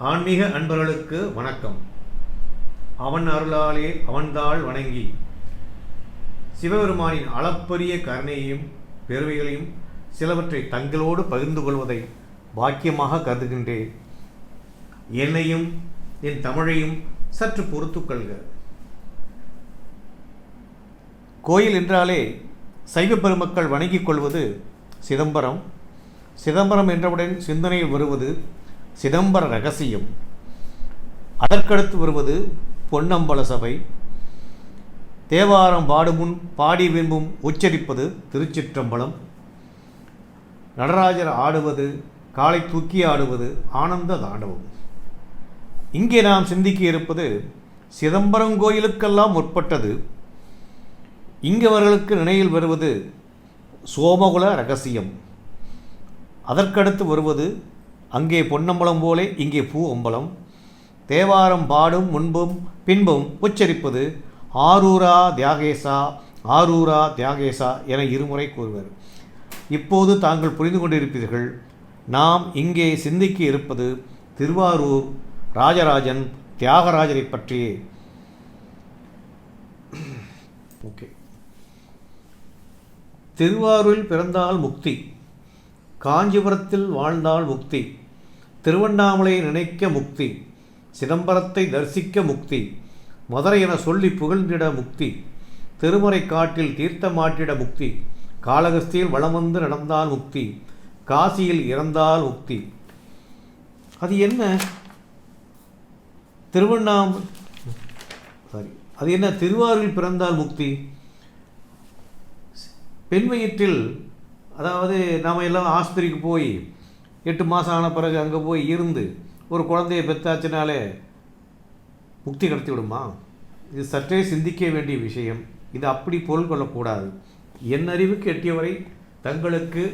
ஆன்மீக அன்பர்களுக்கு வணக்கம். அவன் அருளாலே அவன்தாள் வணங்கி சிவபெருமானின் அளப்பரிய கருணையையும் பெருமைகளையும் சிலவற்றை தங்களோடு பகிர்ந்து கொள்வதை பாக்கியமாக கருதுகின்றேன். என்னையும் என் தமிழையும் சற்று பொறுத்து கொள்க. கோயில் என்றாலே சைவ பெருமக்கள் வணங்கிக் கொள்வது சிதம்பரம். சிதம்பரம் என்றவுடன் சிந்தனையில் வருவது சிதம்பர ரகசியம். அதற்கடுத்து வருவது பொன்னம்பல சபை. தேவாரம் பாடுமுன் பாடி விரும்பும் உச்சரிப்பது திருச்சிற்றம்பலம். நடராஜர் ஆடுவது, காலை தூக்கி ஆடுவது ஆனந்த தாண்டவம். இங்கே நாம் சிந்திக்க இருப்பது சிதம்பரம் கோயிலுக்கெல்லாம் முற்பட்டது. இங்கு அவர்களுக்கு நினைவில் வருவது சோமகுல ரகசியம். அதற்கடுத்து வருவது அங்கே பொன்னம்பலம் போலே இங்கே பூ அம்பலம். தேவாரம் பாடும் முன்பும் பின்பும் உச்சரிப்பது ஆரூரா தியாகேசா ஆரூரா தியாகேசா என இருமுறை கூறுவர். இப்போது தாங்கள் புரிந்து கொண்டிருப்பீர்கள், நாம் இங்கே சிந்திக்க இருப்பது திருவாரூர் ராஜராஜன் தியாகராஜரை பற்றியே. ஓகே. திருவாரூரில் பிறந்தால் முக்தி, காஞ்சிபுரத்தில் வாழ்ந்தால் முக்தி, திருவண்ணாமலையை நினைக்க முக்தி, சிதம்பரத்தை தரிசிக்க முக்தி, மதுரை என சொல்லி புகழ்ந்திட முக்தி, திருமறை காட்டில் தீர்த்தமாட்டிட முக்தி, காளகஸ்தியில் வலம் வந்து நடந்தால் முக்தி, காசியில் இறந்தால் முக்தி. அது என்ன? அது என்ன திருவாரூரில் பிறந்தால் முக்தி? பெண் வயிற்றில், அதாவது நாம் எல்லாம் ஆஸ்பத்திரிக்கு போய் 8 மாதம் ஆன பிறகு அங்கே போய் இருந்து ஒரு குழந்தையை பெற்றாச்சினாலே முக்தி கிடைத்து விடுமா? இது சற்றே சிந்திக்க வேண்டிய விஷயம். இது அப்படி பொருள் கொள்ளக்கூடாது. என் அறிவுக்கு எட்டியவரை தங்களுக்கு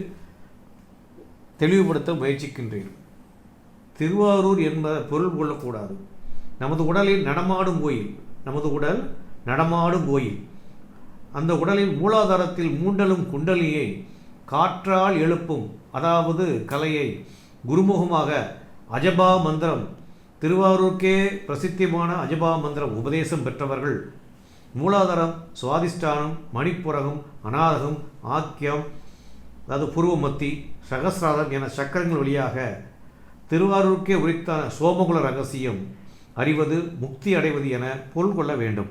தெளிவுபடுத்த முயற்சிக்கின்றேன். திருவாரூர் என்பதை பொருள் கொள்ளக்கூடாது. நமது உடலில் நடமாடும் கோயில், நமது உடல் நடமாடும் கோயில். அந்த உடலில் மூலாதாரத்தில் மூண்டலும் குண்டலியை காற்றால் எழுப்பும், அதாவது கலையை குருமுகமாக அஜபா மந்திரம், திருவாரூருக்கே பிரசித்தியமான அஜபா மந்திரம் உபதேசம் பெற்றவர்கள். மூலாதாரம், சுவாதிஷ்டானம், மணிப்புரகம், அநாதகம், ஆக்கியம், அதாவது பூர்வமத்தி, சகசிராதம் என சக்கரங்கள் வழியாக திருவாரூருக்கே உரித்தான சோமகுல ரகசியம் அறிவது முக்தி அடைவது என பொருள் கொள்ள வேண்டும்.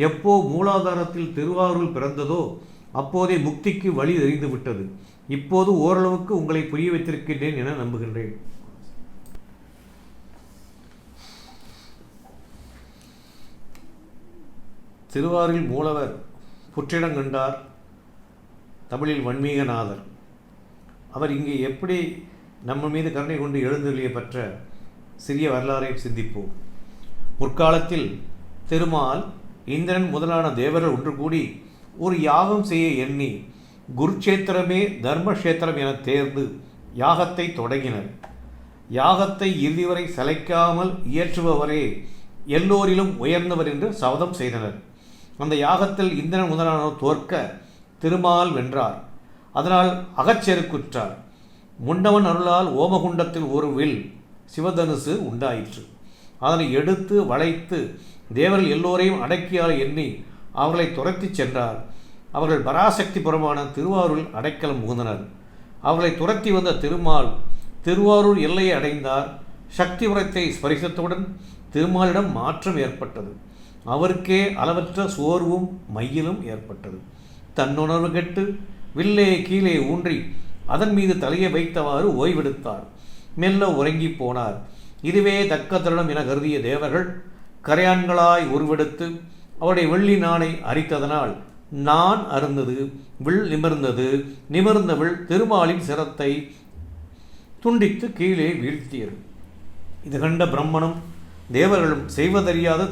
எப்போ மூலாதாரத்தில் திருவாரூர் பிறந்ததோ அப்போதே முக்திக்கு வழி தெரிந்து விட்டது. இப்போது ஓரளவுக்கு உங்களை புரிய வைத்திருக்கின்றேன் என நம்புகின்றேன். திருவாரூரில் மூலவர் புற்றிடங்கண்டார், தமிழில் வன்மீகநாதர். அவர் இங்கே எப்படி நம்ம மீது கருணை கொண்டு எழுந்தருளிய பெற்ற சிறிய வரலாறை சிந்திப்போம். முற்காலத்தில் திருமால், இந்திரன் முதலான தேவர்கள் ஒன்று கூடி ஒரு யாகம் செய்ய எண்ணி குருட்சேத்திரமே தர்மக்ஷேத்திரம் என தேர்ந்து யாகத்தை தொடங்கினர். யாகத்தை இறுதி வரை சளைக்காமல் இயற்றுபவரே எல்லோரிலும் உயர்ந்தவர் என்று சபதம் செய்தனர். அந்த யாகத்தில் இந்திரன் முதலானோர் தோற்க திருமால் வென்றார். அதனால் அகச்செருக்குற்றார். முண்டவன் அருளால் ஓமகுண்டத்தில் ஒரு வில் சிவதனுசு உண்டாயிற்று. அதனை எடுத்து வளைத்து தேவர்கள் எல்லோரையும் அடக்கியால் எண்ணி அவர்களை துரத்தி சென்றார். அவர்கள் பராசக்தி புறமான திருவாரூரில் அடைக்கலம் புகுந்தனர். அவர்களை துரத்தி வந்த திருமால் திருவாரூர் எல்லையை அடைந்தார். சக்தி உரத்தை ஸ்பரிசத்துடன் திருமாலிடம் மாற்றம் ஏற்பட்டது. அவருக்கே அளவற்ற சோர்வும் மையிலும் ஏற்பட்டது. தன்னுணர்வு கெட்டு வில்லே கீழே ஊன்றி அதன் மீது தலையை வைத்தவாறு ஓய்வெடுத்தார். மெல்ல உறங்கி போனார். இதுவே தக்க தருணம் என கருதிய தேவர்கள் கரையான்களாய் உருவெடுத்து அவருடைய வெள்ளி நாணை அரித்ததனால் நான் அருந்தது, வில் நிமிர்ந்தது. நிமிர்ந்த வில் திருமாலின் சிரத்தை துண்டித்து கீழே வீழ்த்தியது. இது கண்ட பிரம்மனும் தேவர்களும் செய்வதறியாத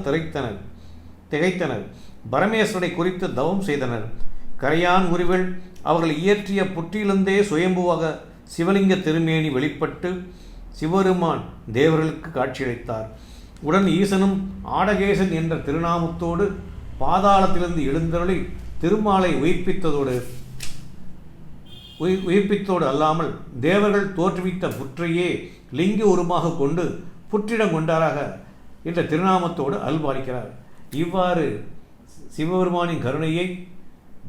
திகைத்தனர். பரமேஸ்வரை குறித்து தவம் செய்தனர். கரையான் உருவில் அவர்கள் இயற்றிய புற்றிலிருந்தே சுயம்புவாக சிவலிங்க திருமேனி வெளிப்பட்டு சிவபெருமான் தேவர்களுக்கு காட்சியளித்தார். உடன் ஈசனும் ஆடகேசன் என்ற திருநாமத்தோடு பாதாளத்திலிருந்து எழுந்தருளி திருமாலை உயிர்ப்பித்தோடு அல்லாமல் தேவர்கள் தோற்றுவித்த புற்றையே லிங்க உருமாக கொண்டு புற்றிடம் கொண்டாராக என்ற திருநாமத்தோடு அல்பாலிக்கிறார். இவ்வாறு சிவபெருமானின் கருணையை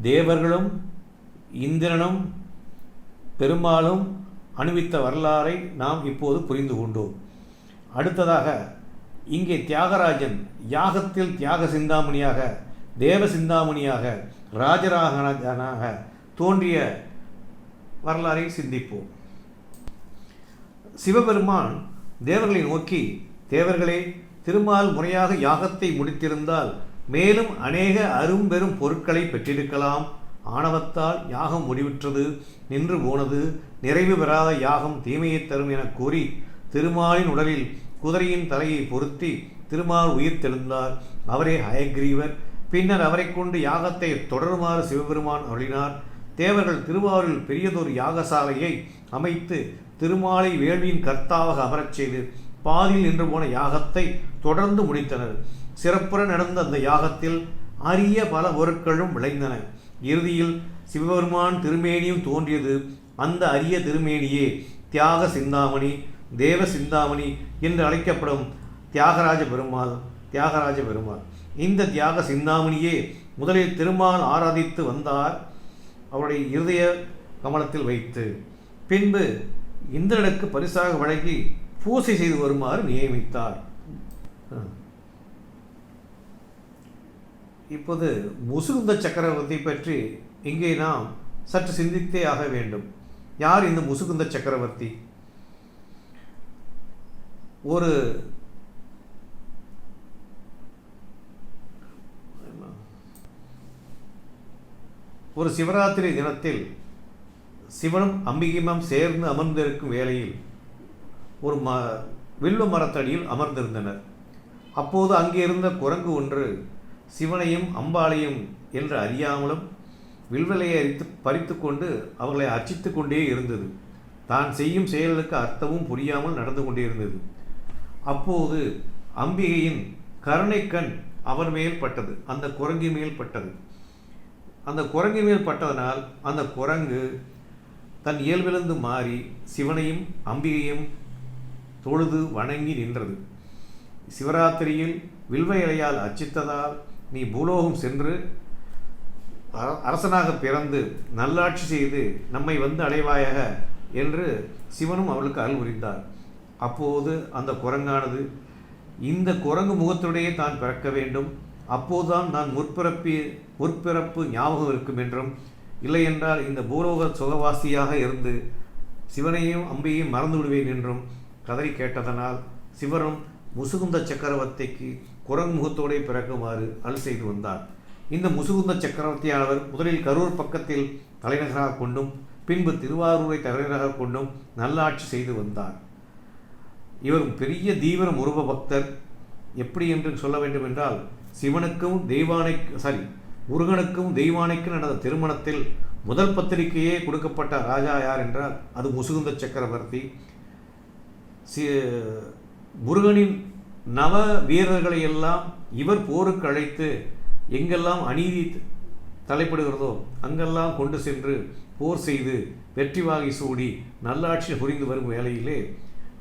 தேவர்களும் இந்திரனும் பெரும்பாலும் அனுபவித்த வரலாறை நாம் இப்போது புரிந்து கொண்டோம். அடுத்ததாக இங்கே தியாகராஜன் யாகத்தில் தியாக சிந்தாமணியாக, தேவ சிந்தாமணியாக, ராஜராஜனாக தோன்றிய வரலாறை சிந்திப்போம். சிவபெருமான் தேவர்களை நோக்கி, தேவர்களே, திருமால் முறையாக யாகத்தை முடித்திருந்தால் மேலும் அநேக அரும்பெரும் பொருட்களை பெற்றிருக்கலாம். ஆணவத்தால் யாகம் முடிவுற்றது, நின்று போனது, நிறைவு பெறாத யாகம் தீமையை தரும் என கூறி திருமாலின் உடலில் குதிரையின் தலையை பொருத்தி திருமால் உயிர் தெழுந்தார். அவரே ஹயக்ரீவர். பின்னர் அவரை கொண்டு யாகத்தை தொடருமாறு சிவபெருமான் அருளினார். தேவர்கள் திருவாரூரில் பெரியதொரு யாகசாலையை அமைத்து திருமாலை வேள்வியின் கர்த்தாவாக அமரச் செய்து பாதியில் நின்று போன யாகத்தை தொடர்ந்து முடித்தனர். சிறப்புற நடந்த அந்த யாகத்தில் அரிய பல பொருட்களும் விளைந்தன. இறுதியில் சிவபெருமான் திருமேனியும் தோன்றியது. அந்த அரிய திருமேனியே தியாக சிந்தாமணி, தேவ சிந்தாமணி என்று அழைக்கப்படும் தியாகராஜ பெருமாள். இந்த தியாக சிந்தாமணியே முதலில் திருமால் ஆராதித்து வந்தார், அவருடைய இருதய கமலத்தில் வைத்து. பின்பு இந்திரனுக்கு பரிசாக வழங்கி பூசை செய்து வருமாறு நியமித்தார். இப்போது முசுகுந்த சக்கரவர்த்தி பற்றி இங்கே நாம் சற்று சிந்தித்தே ஆக வேண்டும். யார் இந்த முசுகுந்த சக்கரவர்த்தி? ஒரு சிவராத்திரி தினத்தில் சிவனும் அம்பிகையும் சேர்ந்து அமர்ந்திருக்கும் வேளையில் ஒரு வில்வ மரத்தடியில் அமர்ந்திருந்தனர். அப்போது அங்கே இருந்த குரங்கு ஒன்று சிவனையும் அம்பாளையும் என்று அறியாமலும் வில்வலையை பறித்து கொண்டு அவர்களை அர்ச்சித்து கொண்டே இருந்தது. தான் செய்யும் செயலுக்கு அர்த்தமும் புரியாமல் நடந்து கொண்டே இருந்தது. அப்போது அம்பிகையின் கருணைக்கண் அவர் மேல் பட்டது, அந்த குரங்கு மேல் பட்டது. அந்த குரங்கு மேல் பட்டதனால் அந்த குரங்கு தன் இயல்பிலிருந்து மாறி சிவனையும் அம்பிகையும் தொழுது வணங்கி நின்றது. சிவராத்திரியில் வில்வ இலையால் அர்ச்சித்ததால் நீ பூலோகம் சென்று அரசனாக பிறந்து நல்லாட்சி செய்து நம்மை வந்து அடைவாயாக என்று சிவனும் அவளுக்கு அருள் புரிந்தார். அப்போது அந்த குரங்கானது, இந்த குரங்கு முகத்துடையே தான் பிறக்க வேண்டும், அப்போதுதான் நான் முற்பிறப்பு ஞாபகம் இருக்கும் என்றும், இல்லையென்றால் இந்த பூலோக சுகவாசியாக இருந்து சிவனையும் அம்பியையும் மறந்து விடுவேன் என்றும் கதறி கேட்டதனால் சிவரும் முசுகுந்த சக்கரவர்த்திக்கு குரங்கு முகத்தோடே பிறக்குமாறு அருள் செய்து வந்தார். இந்த முசுகுந்த சக்கரவர்த்தியானவர் முதலில் கரூர் பக்கத்தில் தலைநகராக கொண்டும் பின்பு திருவாரூரை தலைநகராக கொண்டும் நல்லாட்சி செய்து வந்தார். இவர் பெரிய தீவிர முருக பக்தர். எப்படி என்று சொல்ல வேண்டும் என்றால், சிவனுக்கும் முருகனுக்கும் தெய்வானைக்கும் நடந்த திருமணத்தில் முதல் பத்திரிகையே கொடுக்கப்பட்ட ராஜா யார் என்றால் அது முசுகுந்த சக்கரவர்த்தி. முருகனின் நவ வீரர்களை எல்லாம் இவர் போருக்கு அழைத்து எங்கெல்லாம் அநீதி தலைப்படுகிறதோ அங்கெல்லாம் கொண்டு சென்று போர் செய்து வெற்றி வாகை சூடி நல்லாட்சி புரிந்து வரும் வேளையிலே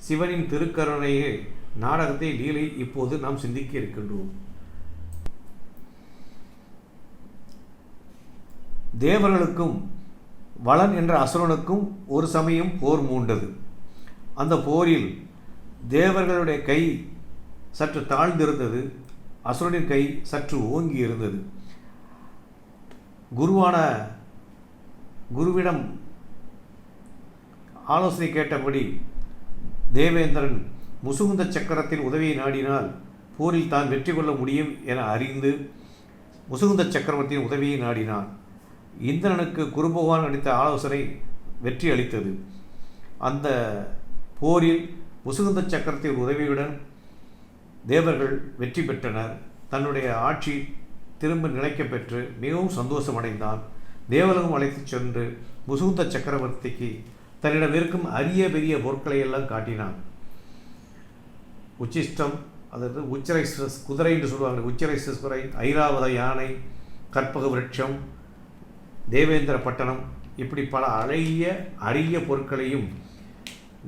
சிவனின் திருக்கருணையை நாடகத்தை லீலை இப்போது நாம் சிந்திக்க இருக்கின்றோம். தேவர்களுக்கும் வளன் என்ற அசுரனுக்கும் ஒரு சமயம் போர் மூண்டது. அந்த போரில் தேவர்களுடைய கை சற்று தாழ்ந்திருந்தது, அசுரனின் கை சற்று ஓங்கி இருந்தது. குருவிடம் ஆலோசனை கேட்டபடி தேவேந்திரன் முசுகுந்த சக்கரத்தின் உதவியை நாடினால் போரில் தான் வெற்றி கொள்ள முடியும் என அறிந்து முசுகுந்த சக்கரவர்த்தியின் உதவியை நாடினான். இந்திரனுக்கு குரு பகவான் அளித்த ஆலோசனை வெற்றி அளித்தது. அந்த போரில் முசுகுந்த சக்கரத்தின் உதவியுடன் தேவர்கள் வெற்றி பெற்றனர். தன்னுடைய ஆட்சி திரும்ப நிலைக்க பெற்று மிகவும் சந்தோஷமடைந்தான். தேவலகம் அழைத்து சென்று முசுகுந்த சக்கரவர்த்திக்கு தன்னிடம் இருக்கும் அரிய பெரிய பொருட்களை எல்லாம் காட்டினான். உச்சிஷ்டம், அதாவது உச்சரைசஸ் குதிரை என்று சொல்லுவாங்க, உச்சரைசஸ் குதிரை, ஐராவத யானை, கற்பக விருட்சம், தேவேந்திர பட்டணம், இப்படி பல அரிய பொருட்களையும்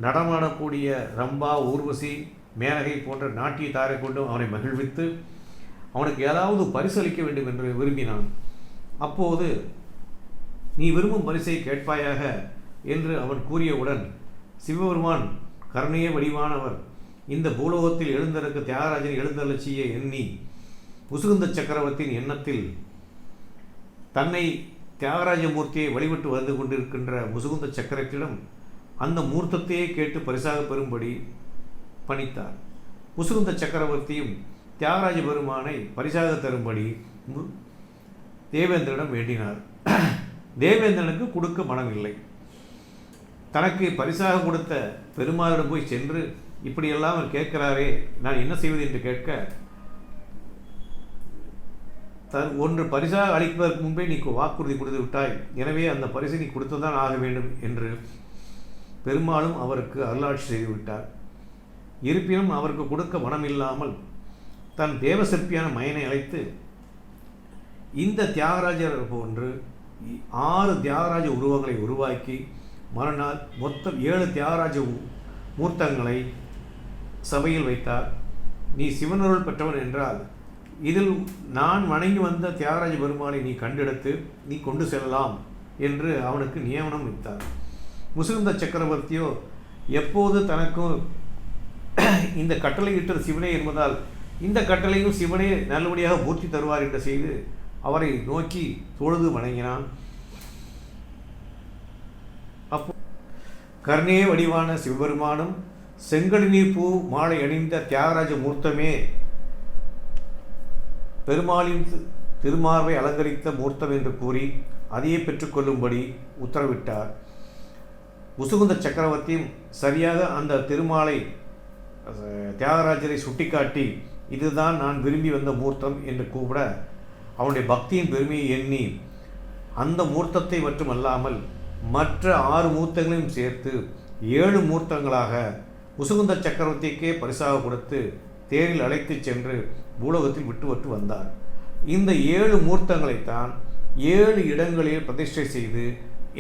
நடமாடக்கூடிய ரம்பா, ஊர்வசி, மேனகை போன்ற நாட்டிய தாரை கொண்டும் அவனை மகிழ்வித்து அவனுக்கு ஏதாவது பரிசளிக்க வேண்டும் என்று விரும்பினான். அப்போது நீ விரும்பும் பரிசை கேட்பாயாக என்று அவன் கூறியவுடன் சிவபெருமான் கருணையே வடிவானவர் இந்த பூலோகத்தில் எழுந்திருக்க தியாகராஜன் எழுந்தருளச் செய்ய எண்ணி முசுகுந்த சக்கரவர்த்தியின் எண்ணத்தில் தன்னை தியாகராஜமூர்த்தியை வழிபட்டு வந்து கொண்டிருக்கின்ற முசுகுந்த சக்கரத்திடம் அந்த மூர்த்தத்தையே கேட்டு பரிசாக பெறும்படி பணித்தார். முசுகுந்த சக்கரவர்த்தியும் தியாகராஜ பெருமானை பரிசாக தரும்படி தேவேந்திரனிடம் வேண்டினார். தேவேந்திரனுக்கு கொடுக்க மனமில்லை. தனக்கு பரிசாக கொடுத்த பெருமாளிடம் போய் சென்று இப்படியெல்லாம் அவர் கேட்கிறாரே, நான் என்ன செய்வது என்று கேட்க, ஒன்று பரிசாக அளிப்பதற்கு முன்பே நீ வாக்குறுதி கொடுத்து விட்டாய், எனவே அந்த பரிசை நீ கொடுத்துதான் ஆக வேண்டும் என்று பெருமாளும் அவருக்கு அருளாட்சி செய்துவிட்டார். இருப்பினும் அவருக்கு கொடுக்க மனமில்லாமல் தன் தேவசிற்பியான மயனை அழைத்து இந்த தியாகராஜர் போன்று 6 தியாகராஜ உருவங்களை உருவாக்கி மறுநாள் மொத்தம் 7 தியாகராஜ மூர்த்தங்களை சபையில் வைத்தார். நீ சிவனருள் பெற்றவன் என்றால் இதில் நான் வணங்கி வந்த தியாகராஜ பெருமாளை நீ கண்டெடுத்து நீ கொண்டு செல்லலாம் என்று அவனுக்கு நியமனம் வைத்தார். முசுகுந்த சக்கரவர்த்தியோ எப்போது தனக்கும் இந்த கட்டளை இட்டது சிவனே என்பதால் இந்த கட்டளையும் சிவனே நல்லபடியாக பூர்த்தி தருவார் என்று செய்து அவரை நோக்கி தொழுது வணங்கினான். அப்போ கர்ணே வடிவான சிவபெருமானும் செங்கழுநீர் பூ மாலை அணிந்த தியாகராஜ மூர்த்தமே பெருமாளின் திருமார்பை அலங்கரித்த மூர்த்தம் என்று கூறி அதையே பெற்றுக்கொள்ளும்படி உத்தரவிட்டார். முசுகுந்த சக்கரவர்த்தியும் சரியாக அந்த திருமாலை தியாகராஜரை சுட்டிக்காட்டி இதுதான் நான் விரும்பி வந்த மூர்த்தம் என்று கூப்பிட அவனுடைய பக்தியின் பெருமையை எண்ணி அந்த மூர்த்தத்தை மட்டுமல்லாமல் மற்ற 6 மூர்த்தங்களையும் சேர்த்து 7 மூர்த்தங்களாக முசுகுந்த சக்கரவர்த்திக்கே பரிசாக கொடுத்து தேரில் அழைத்து சென்று பூலோகத்தில் விட்டு வந்தார். இந்த 7 மூர்த்தங்களைத்தான் 7 இடங்களில் பிரதிஷ்டை செய்து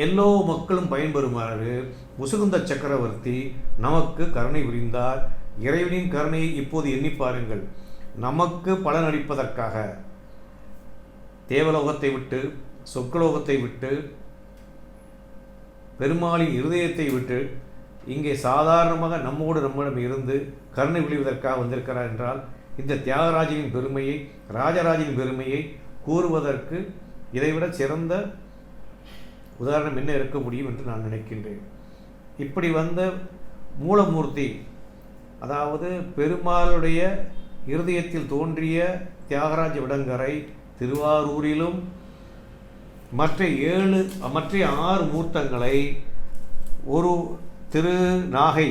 எல்லோ மக்களும் பயன்பெறுமாறு முசுகுந்த சக்கரவர்த்தி நமக்கு கருணை புரிந்தார். இறைவனின் கருணையை இப்போது எண்ணி பாருங்கள். நமக்கு பலனளிப்பதற்காக தேவலோகத்தை விட்டு சொர்க்கலோகத்தை விட்டு பெருமாளின் இருதயத்தை விட்டு இங்கே சாதாரணமாக நம்மிடம் இருந்து கருணை விளைவதற்காக வந்திருக்கிறார் என்றால் இந்த தியாகராஜனின் பெருமையை ராஜராஜனின் பெருமையை கூறுவதற்கு இதைவிட சிறந்த உதாரணம் என்ன இருக்க முடியும் என்று நான் நினைக்கின்றேன். இப்படி வந்த மூலமூர்த்தி, அதாவது பெருமாளுடைய இருதயத்தில் தோன்றிய தியாகராஜ விடங்கரை திருவாரூரிலும் மற்ற 6 மூர்த்தங்களை ஒரு திருநாகை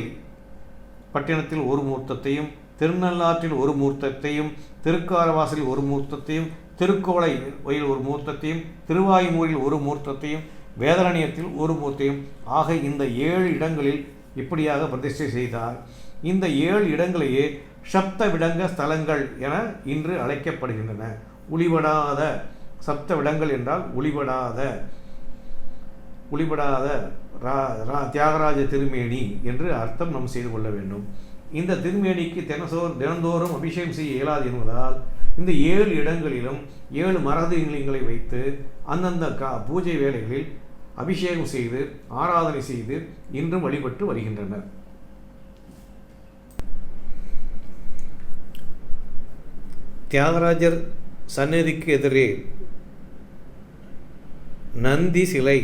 பட்டினத்தில் ஒரு மூர்த்தத்தையும், திருநள்ளாற்றில் ஒரு மூர்த்தத்தையும், திருக்காரவாசலில் ஒரு மூர்த்தத்தையும், திருக்கோளையில் ஒரு மூர்த்தத்தையும், திருவாயுமூரில் ஒரு மூர்த்தத்தையும், வேதாரண்யத்தில் ஒரு மூர்த்தியும் ஆக இந்த 7 இடங்களில் இப்படியாக பிரதிஷ்டை செய்தார். இந்த 7 இடங்களையே சப்த விடங்க ஸ்தலங்கள் என இன்று அழைக்கப்படுகின்றன. ஒளிபடாத சப்த விடங்கள் என்றால் ஒளிபடாத தியாகராஜ திருமேனி என்று அர்த்தம் நாம் செய்து கொள்ள வேண்டும். இந்த திருமேனிக்கு தினந்தோறும் அபிஷேகம் செய்ய இயலாது என்பதால் இந்த 7 இடங்களிலும் 7 மரதலிங்கங்களை வைத்து அந்தந்த பூஜை வேளைகளில் அபிஷேகம் செய்து ஆராதனை செய்து இன்றும் வழிபட்டு வருகின்றனர். தியாகராஜர் சந்நிதிக்கு எதிரே நந்தி சிலை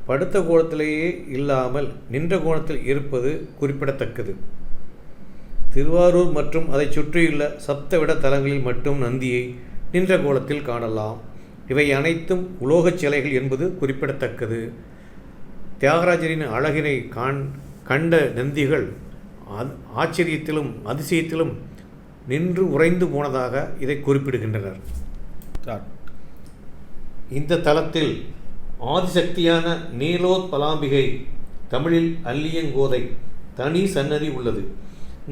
படுத்த கோலத்திலேயே இல்லாமல் நின்ற கோணத்தில் இருப்பது குறிப்பிடத்தக்கது. திருவாரூர் மற்றும் அதை சுற்றியுள்ள சப்தவிட தலங்களில் மட்டும் நந்தியை நின்ற கோலத்தில் காணலாம். இவை அனைத்தும் உலோகச் சிலைகள் என்பது குறிப்பிடத்தக்கது. தியாகராஜரின் அழகினை கண்ட நந்திகள் ஆச்சரியத்திலும் அதிசயத்திலும் நின்று உறைந்து போனதாக இதை குறிப்பிடுகின்றனர். இந்த தலத்தில் ஆதிசக்தியான நீலோத்பலாம்பிகை, தமிழில் அல்லியங்கோதை தனி சன்னதி உள்ளது.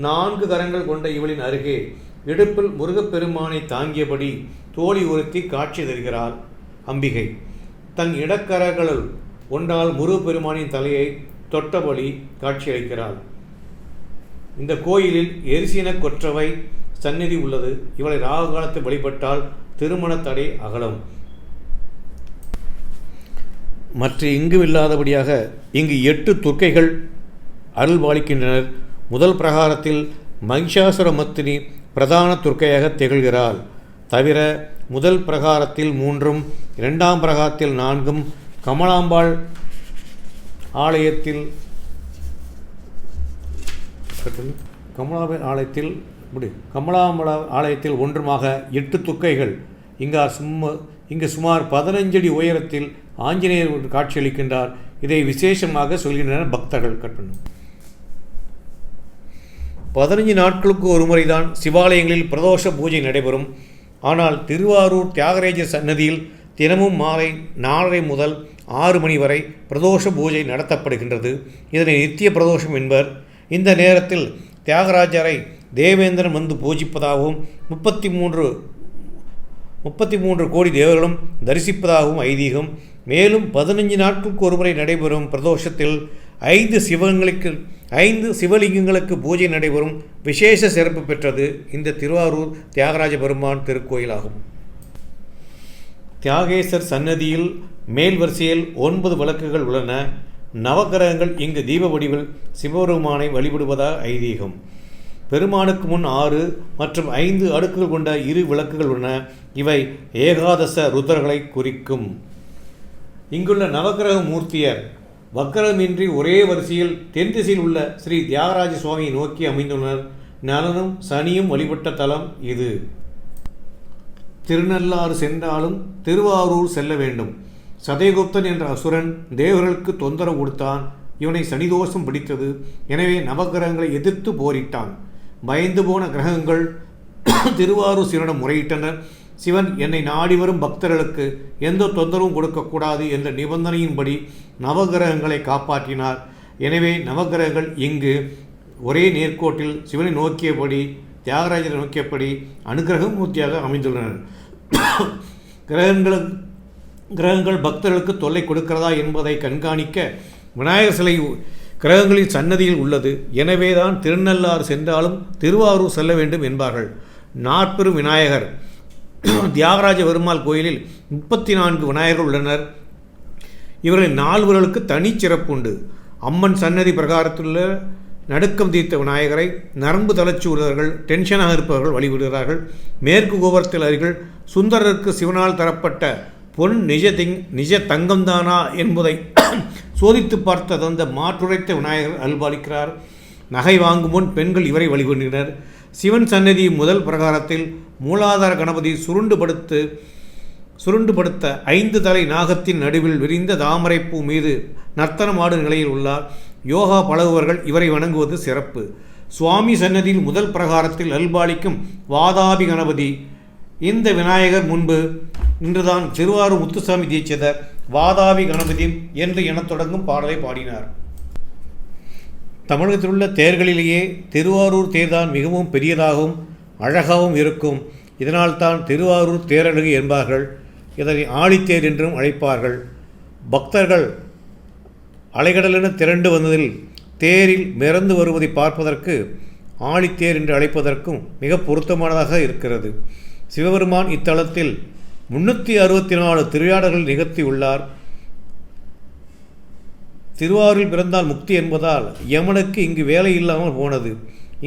4 கரங்கள் கொண்ட இவளின் அருகே இடுப்பில் முருகப்பெருமானை தாங்கியபடி தோழி ஒருத்தி காட்சி தருகிறாள் அம்பிகை. தன் இடக்கரங்களுள் ஒன்றால் முருகப்பெருமானின் தலையை தொட்டபடி காட்சியளிக்கிறாள். இந்த கோயிலில் எரிசின கொற்றவை சந்நிதி உள்ளது. இவளை ராகு காலத்தில் வழிபட்டால் திருமண தடை அகலும். மற்ற இங்கு இல்லாதபடியாக இங்கு 8 துர்க்கைகள் அருள் பாலிக்கின்றனர். முதல் பிரகாரத்தில் மகிஷாசுர மர்த்தினி பிரதான துர்க்கையாக திகழ்கிறாள். தவிர முதல் பிரகாரத்தில் 3ம் 2ஆம் பிரகாரத்தில் 4ம் கமலாம்பாள் ஆலயத்தில் கமலாம்பல ஆலயத்தில் 1மாக 8 துர்க்கைகள். இங்கு சுமார் 15 அடி உயரத்தில் ஆஞ்சநேயர் காட்சியளிக்கின்றார். இதை விசேஷமாக சொல்கின்றனர் பக்தர்கள். 15 நாட்களுக்கு ஒரு முறைதான் சிவாலயங்களில் பிரதோஷ பூஜை நடைபெறும். ஆனால் திருவாரூர் தியாகராஜர் சன்னதியில் தினமும் மாலை 4:30 முதல் 6 மணி வரை பிரதோஷ பூஜை நடத்தப்படுகின்றது. இதனை நித்திய பிரதோஷம் என்பர். இந்த நேரத்தில் தியாகராஜரை தேவேந்திரன் வந்து பூஜிப்பதாகவும் 33 கோடி தேவர்களும் தரிசிப்பதாகவும் ஐதீகம். மேலும் 15 நாட்களுக்கு ஒருமுறை நடைபெறும் பிரதோஷத்தில் 5 சிவலிங்கங்களுக்கு பூஜை நடைபெறும். விசேஷ சிறப்பு பெற்றது இந்த திருவாரூர் தியாகராஜ பெருமான் திருக்கோயிலாகும். தியாகேசர் சன்னதியில் மேல் வரிசையில் 9 விளக்குகள் உள்ளன. நவகிரகங்கள் இங்கு தீப வடிவில் சிவபெருமானை வழிபடுவதாக ஐதீகம். பெருமானுக்கு முன் 6 மற்றும் 5 அடுக்குகள் கொண்ட 2 விளக்குகள் உள்ளன. இவை ஏகாதச ருத்ரர்களை குறிக்கும். இங்குள்ள நவகிரக மூர்த்தியர் வக்கரமின்றி ஒரே வரிசையில் தென் திசையில் உள்ள ஸ்ரீ தியாகராஜ சுவாமியை நோக்கி அமைந்துள்ளனர். நலனும் சனியும் வழிபட்ட தலம் இது. திருநள்ளாறு சென்றாலும் திருவாரூர் செல்ல வேண்டும். சதயகுப்தன் என்ற அசுரன் தேவர்களுக்கு தொந்தரவு கொடுத்தான். இவனை சனிதோஷம் பிடித்தது. எனவே நவகிரகங்களை எதிர்த்து போரிட்டான். பயந்து போன கிரகங்கள் திருவாரூர் சிவனிடம் முறையிட்டனர். சிவன் என்னை நாடி வரும் பக்தர்களுக்கு எந்த தொந்தரவும் கொடுக்கக்கூடாது என்ற நிபந்தனையின்படி நவகிரகங்களை காப்பாற்றினார். எனவே நவகிரகங்கள் இங்கு ஒரே நேர்கோட்டில் சிவனை நோக்கியபடி தியாகராஜரை நோக்கியபடி அனுகிரக மூர்த்தியாக அமைந்துள்ளனர். கிரகங்கள் பக்தர்களுக்கு தொல்லை கொடுக்கிறதா என்பதை கண்காணிக்க விநாயகர் சிலை கிரகங்களின் சன்னதியில் உள்ளது. எனவேதான் திருநள்ளாறு சென்றாலும் திருவாரூர் செல்ல வேண்டும் என்பார்கள். நாற்பெரும் விநாயகர் தியாகராஜ பெருமாள் கோயிலில் 34 விநாயகர்கள் உள்ளனர். இவர்களின் 4 தனிச்சிறப்புண்டு. அம்மன் சன்னதி பிரகாரத்துள்ள நடுக்கம் தீர்த்த விநாயகரை நரம்பு தளர்ச்சி உள்ளவர்கள், டென்ஷனாக இருப்பவர்கள் வழிபடுகிறார்கள். மேற்கு கோபுரத்தில் அருகில் சுந்தரருக்கு சிவனால் தரப்பட்ட பொன் நிஜ தங்கம்தானா என்பதை சோதித்து பார்த்த தந்த மாற்றுரைத்த விநாயகர் அல்பாலிக்கிறார். நகை வாங்கும் முன் பெண்கள் இவரை வழிபடுகின்றனர். சிவன் சன்னதி முதல் பிரகாரத்தில் மூலாதார கணபதி சுருண்டுபடுத்த 5 தலை நாகத்தின் நடுவில் விரிந்த தாமரைப்பூ மீது நர்த்தனமாடும் நிலையில் உள்ளார். யோகா பழகுவர்கள் இவரை வணங்குவது சிறப்பு. சுவாமி சன்னதியில் முதல் பிரகாரத்தில் அல்பாலிக்கும் வாதாபி கணபதி. இந்த விநாயகர் முன்பு இன்றுதான் திருவாரூர் முத்துசாமி தீட்சிதர் வாதாபி கணபதி என்று எனத் தொடங்கும் பாடலை பாடினார். தமிழகத்தில் உள்ள தேர்களிலேயே திருவாரூர் தேர்தான் மிகவும் பெரியதாகவும் அழகாகவும் இருக்கும். இதனால்தான் திருவாரூர் தேரழகு என்பார்கள். இதனை ஆழித்தேர் என்றும் அழைப்பார்கள். பக்தர்கள் அலைகடலென திரண்டு வந்ததில் தேரில் மிதந்து வருவதை பார்ப்பதற்கு ஆழித்தேர் என்று அழைப்பதற்கும் மிக பொருத்தமானதாக இருக்கிறது. சிவபெருமான் இத்தலத்தில் 364 திருவிளையாடல்கள் நிகழ்த்தியுள்ளார். திருவாரூரில் பிறந்தால் முக்தி என்பதால் யமனுக்கு இங்கு வேலை இல்லாமல் போனது.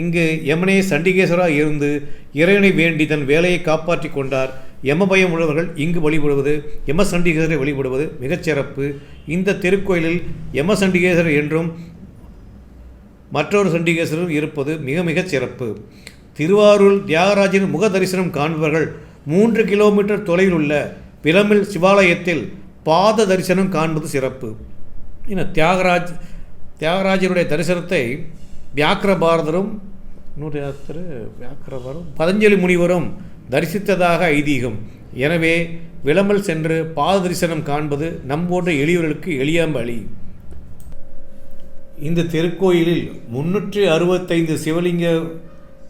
இங்கு யமனே சண்டிகேஸ்வராக இருந்து இறைவனை வேண்டி தன் வேலையை காப்பாற்றி கொண்டார். யம பயம் உள்ளவர்கள் இங்கு வழிபடுவது, யம சண்டிகேஸ்வரை வழிபடுவது மிகச்சிறப்பு. இந்த திருக்கோயிலில் யம சண்டிகேஸ்வரர் என்றும் மற்றொரு சண்டிகேஸ்வரர் இருப்பது மிக மிகச் சிறப்பு. திருவாரூர் தியாகராஜரின் முக தரிசனம் காண்பவர்கள் 3 கிலோமீட்டர் தொலைவில் உள்ள பிரமிழ் சிவாலயத்தில் பாத தரிசனம் காண்பது சிறப்பு. தியாகராஜருடைய தரிசனத்தை வியாக்கிரபாரதரும் பதஞ்சலி முனிவரும் தரிசித்ததாக ஐதீகம். எனவே விளம்பல் சென்று பாத தரிசனம் காண்பது நம்போன்ற எளியவர்களுக்கு எளிய வழி. இந்த திருக்கோயிலில் 365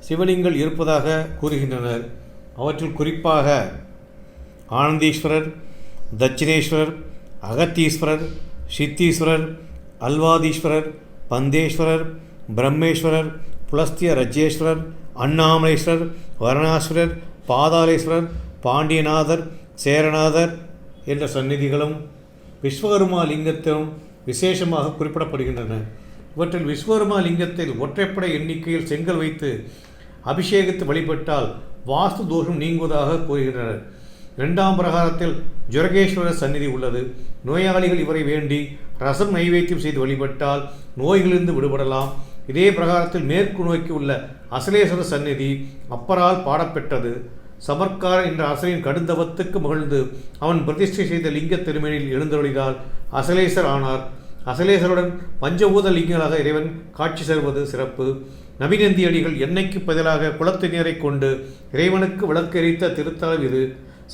சிவலிங்கங்கள் இருப்பதாக கூறுகின்றனர். அவற்றில் குறிப்பாக ஆனந்தீஸ்வரர், தட்சிணேஸ்வரர், அகத்தீஸ்வரர், சித்தீஸ்வரர், அல்வாதீஸ்வரர், பந்தேஸ்வரர், பிரம்மேஸ்வரர், புலஸ்திய ரஜ்ஜேஸ்வரர், அண்ணாமலேஸ்வரர், வரணாசுரர், பாதாளேஸ்வரர், பாண்டியநாதர், சேரநாதர் என்ற சந்நிதிகளும் விஸ்வகர்மா லிங்கத்திலும் விசேஷமாக குறிப்பிடப்படுகின்றன. இவற்றில் விஸ்வகர்மா லிங்கத்தில் ஒற்றைப்படை எண்ணிக்கையில் செங்கல் வைத்து அபிஷேகித்து வழிபட்டால் வாஸ்து தோஷம் நீங்குவதாக கூறுகின்றனர். 2ஆம் பிரகாரத்தில் ஜுரகேஸ்வரர் சந்நிதி உள்ளது. நோயாளிகள் இவரை வேண்டி ரசம் நைவேத்தியம் செய்து வழிபட்டால் நோய்களிலிருந்து விடுபடலாம். இதே பிரகாரத்தில் மேற்கு நோக்கி உள்ள அசலேஸ்வரர் சந்நிதி அப்பரால் பாடப்பெற்றது. சமர்க்காரன் என்ற அரசனின் கடுந்தவத்துக்கு மகிழ்ந்து அவன் பிரதிஷ்டை செய்த லிங்க திருமேனியில் எழுந்தருளினால் அசலேசர் ஆனார். அசலேசருடன் பஞ்சபூத லிங்கங்களாக இறைவன் காட்சி தருவது சிறப்பு. நபிநந்தியடிகள் எண்ணெய்க்கு பதிலாக குளத்து நீரை கொண்டு இறைவனுக்கு விளக்கு எரித்த திருத்தலம் இது.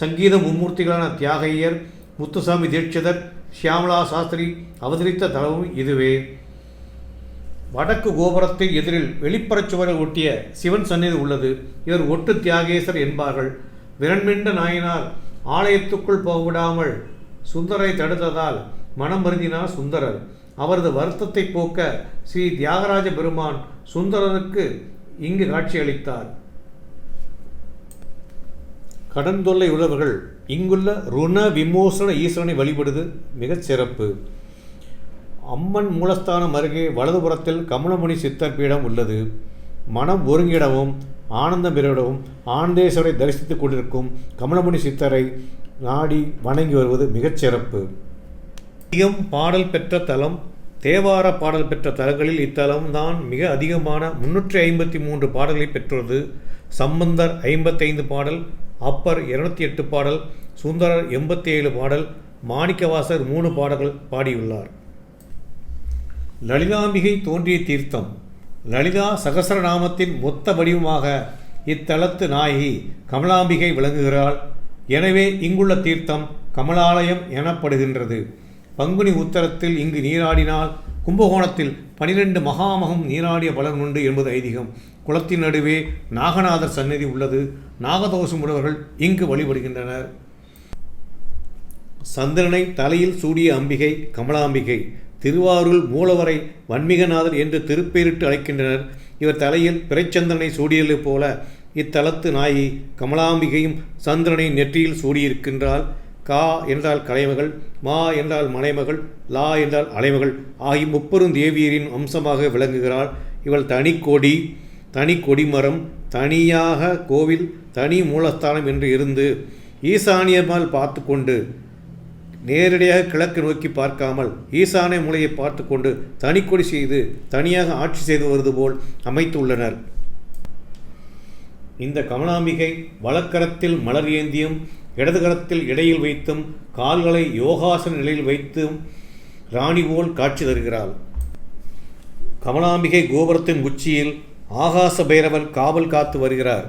சங்கீத மும்மூர்த்திகளான தியாகையர், முத்துசாமி தீட்சிதர், ஷியாமலா சாஸ்திரி அவதரித்த தலமும் இதுவே. வடக்கு கோபுரத்தின் எதிரில் வெளிப்புறச் சுவரில் ஒட்டிய சிவன் சந்நிதி உள்ளது. இவர் ஒட்டு தியாகேசர் என்பார்கள். விரண்மிண்ட நாயனார் ஆலயத்துக்குள் போகவிடாமல் சுந்தரை தடுத்ததால் மனம் வருந்தினார் சுந்தரர். அவரது வருத்தத்தை போக்க ஸ்ரீ தியாகராஜ பெருமான் சுந்தரருக்கு இங்கு காட்சியளித்தார். கடன் தொல்லை உள்ளவர்கள் இங்குள்ள ருண விமோசன ஈஸ்வரனை வழிபடுவது மிகச் சிறப்பு. அம்மன் மூலஸ்தானம் அருகே வலதுபுறத்தில் கமலமுனி சித்தர் பீடம் உள்ளது. மனம் ஒருங்கிடவும் ஆனந்தம் பெறவிடவும் ஆனந்தேஸ்வரை தரிசித்துக் கொண்டிருக்கும் கமலமுனி சித்தரை நாடி வணங்கி வருவது மிகச் சிறப்பு. அதிகம் பாடல் பெற்ற தலம், தேவார பாடல் பெற்ற தலங்களில் இத்தலம் தான் மிக அதிகமான 353 பாடல்களை பெற்றுள்ளது. சம்பந்தர் 55 பாடல், அப்பர் 208 பாடல், சுந்தரர் 87 பாடல், மாணிக்கவாசர் 3 பாடல்கள் பாடியுள்ளார். லலிதாம்பிகை தோன்றிய தீர்த்தம். லலிதா சகசரநாமத்தின் மொத்த வடிவமாக இத்தலத்து நாயகி கமலாம்பிகை விளங்குகிறாள். எனவே இங்குள்ள தீர்த்தம் கமலாலயம் எனப்படுகின்றது. பங்குனி உத்தரத்தில் இங்கு நீராடினால் கும்பகோணத்தில் 12 மகாமகம் நீராடிய பலன் உண்டு என்பது ஐதீகம். குளத்தின் நடுவே நாகநாதர் சந்நிதி உள்ளது. நாகதோஷம் உள்ளவர்கள் இங்கு வழிபடுகின்றனர். சந்திரனை தலையில் சூடிய அம்பிகை கமலாம்பிகை. திருவாரூர் மூலவரை வன்மிகநாதர் என்று திருப்பெயரிட்டு அழைக்கின்றனர். இவர் தலையில் பிறைச்சந்திரனை சூடியது போல இத்தலத்து நாயகி கமலாம்பிகையும் சந்திரனை நெற்றியில் சூடியிருக்கின்றாள். கா என்றால் கலைமகள், மா என்றால் மலைமகள், லா என்றால் அலைமகள் ஆகிய 30 தேவியரின் அம்சமாக விளங்குகிறாள். இவள் தனி கொடிமரம், தனியாக கோவில், தனி மூலஸ்தானம் என்று இருந்து ஈசானியமால் பார்த்து கொண்டு நேரடியாக கிழக்கு நோக்கி பார்க்காமல் ஈசானிய மூலையை பார்த்து கொண்டு தனிக்கொடி செய்து தனியாக ஆட்சி செய்து வருவது போல் அமைத்துள்ளனர். இந்த கமலாம்பிகை வலக்கரத்தில் மலர் ஏந்தியும் இடது கரத்தில் இடையில் வைத்தும் கால்களை யோகாசன நிலையில் வைத்தும் ராணி போல் காட்சி தருகிறாள். கமலாம்பிகை கோபுரத்தின் உச்சியில் ஆகாச பைரவர் காவல் காத்து வருகிறார்.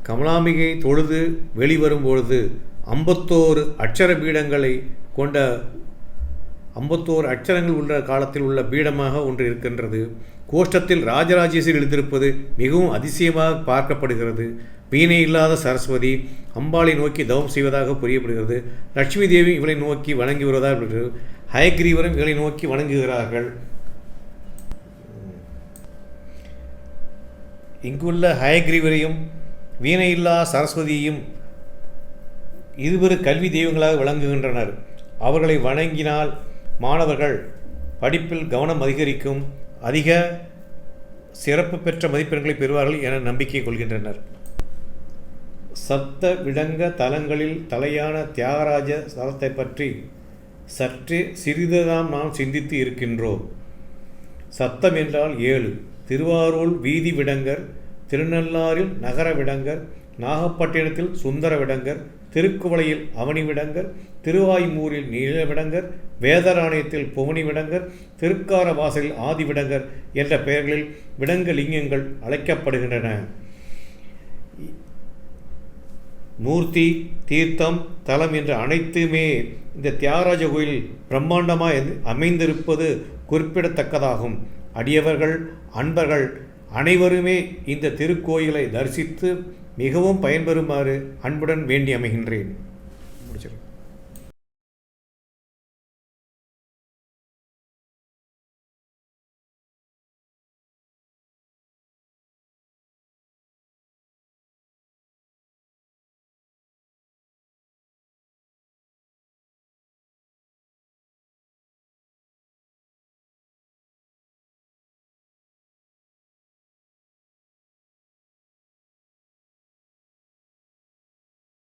கமலாம்பிகை தொழுது வெளிவரும் பொழுது 51 அட்சர பீடங்களை கொண்ட 51 அட்சரங்கள் உள்ள காலத்தில் உள்ள பீடமாக ஒன்று இருக்கின்றது. கோஷ்டத்தில் ராஜராஜேஸ்வரி எழுந்திருப்பது மிகவும் அதிசயமாக பார்க்கப்படுகிறது. வீணை இல்லாத சரஸ்வதி அம்பாளை நோக்கி தவம் செய்வதாக புரியப்படுகிறது. லட்சுமி தேவி இவளை நோக்கி வணங்கி வருவதாக ஹயக்ரீவரும் இவளை நோக்கி வணங்குகிறார்கள். இங்குள்ள ஹயக்ரீவரையும் வீணையில்லா சரஸ்வதியையும் இருவரு கல்வி தெய்வங்களாக விளங்குகின்றனர். அவர்களை வணங்கினால் மாணவர்கள் படிப்பில் கவனம் அதிகரிக்கும், அதிக சிறப்பு பெற்ற மதிப்பெண்களை பெறுவார்கள் என நம்பிக்கை கொள்கின்றனர். சப்த விடங்க தலங்களில் தலையான தியாகராஜ ஸ்தலத்தை பற்றி சற்றே சிறிதுதான் நாம் சிந்தித்து இருக்கின்றோம். சப்தம் என்றால் 7. திருவாரூர் வீதி விடங்கர், திருநள்ளாறில் நகர விடங்கர், நாகப்பட்டினத்தில் சுந்தர விடங்கர், திருக்குவளையில் அவனி விடங்கர், திருவாய்மூரில் நீல விடங்கர், வேதராணயத்தில் புவனி விடங்கர், திருக்காரவாசலில் ஆதி விடங்கர் என்ற பெயர்களில் விடங்க லிங்கங்கள் அழைக்கப்படுகின்றன. மூர்த்தி, தீர்த்தம், தலம் என்ற அனைத்துமே இந்த தியாகராஜ கோயில் பிரம்மாண்டமாக அமைந்திருப்பது குறிப்பிடத்தக்கதாகும். அடியவர்கள், அன்பர்கள் அனைவருமே இந்த திருக்கோயிலை தரிசித்து மிகவும் பயன்பெறுமாறு அன்புடன் வேண்டி அமைகின்றேன். முடிச்சிருக்கேன்.